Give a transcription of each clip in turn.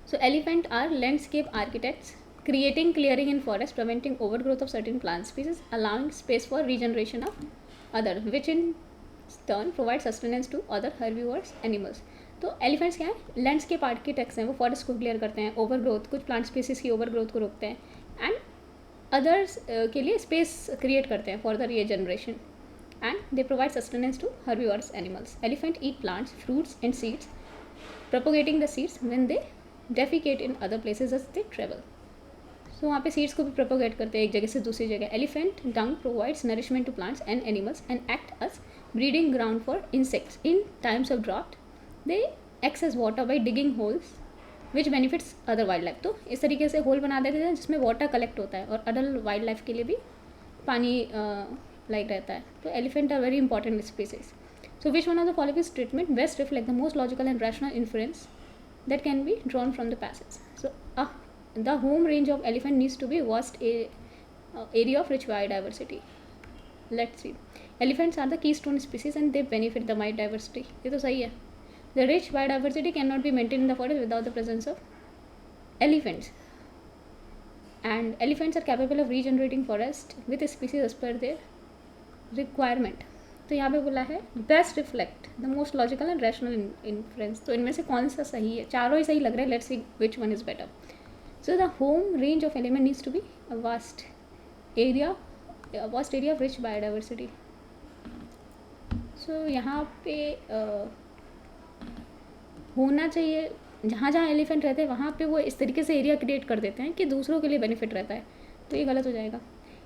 So elephant are landscape architects, creating clearing in forest, preventing overgrowth of certain plant species, allowing space for regeneration of other, which in turn provide sustenance to other herbivores animals. तो elephants क्या है, landscape architects हैं, वो forest को clear करते हैं, overgrowth, कुछ plant species की ओवरग्रोथ को रोकते हैं, एंड अदर्स के लिए स्पेस क्रिएट करते हैं for the regeneration, and they provide sustenance to herbivores animals. Elephant eat plants, fruits and seeds, propagating the seeds when they defecate in other places as they travel. So वहाँ पे seeds को भी propagate करते हैं एक जगह से दूसरी जगह. Elephant dung provides nourishment to plants and animals and act as breeding ground for insects in times of drought. They access water by digging holes which benefits other wildlife. तो इस तरीके से होल बना देते हैं जिसमें water collect होता है और अदर वाइल्ड लाइफ के लिए भी पानी लाइक रहता है. तो elephant are very important species. So which one of the following treatment best reflect the most logical and rational inference that can be drawn from the passage? So the home range of elephant needs to be vast area of rich biodiversity. Let's see. Elephants are the keystone species and they benefit the biodiversity. ये तो सही है. The rich biodiversity cannot be maintained in the forest without the presence of elephants. And elephants are capable of regenerating forest with species as per their requirement. तो यहाँ पे बोला है best reflect the most logical and rational influence. तो इनमें से कौन सा सही है? चारों ही सही लग रहे हैं. Let's see which one is better. So the home range of element needs to be a vast area of rich biodiversity. So यहाँ पे होना चाहिए जहाँ जहाँ एलिफेंट रहते हैं वहाँ पे वो इस तरीके से एरिया क्रिएट कर देते हैं कि दूसरों के लिए बेनिफिट रहता है. तो ये गलत हो जाएगा.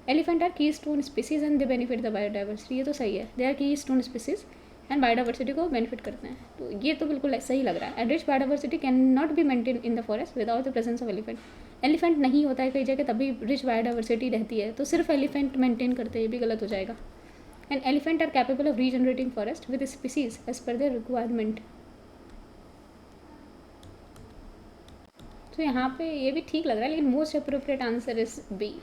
एलिफेंट आर की stone species and they benefit the biodiversity. ये तो सही है. दे आर की स्टोन स्पीसीज एंड बायोडाइवर्सिटी को बेनिफिट करते हैं. तो ये तो बिल्कुल सही लग रहा है. And rich biodiversity can not be maintain in the forest without the presence of elephant. Elephant नहीं होता है कई जगह तभी रिच बायोडाइवर्सिटी रहती है. तो सिर्फ एलिफेंट मेंटेन करते हैं, ये भी गलत हो जाएगा. And elephant are capable of regenerating forest with species as per their requirement. तो यहाँ पे ये भी ठीक लग रहा है लेकिन most appropriate answer is B.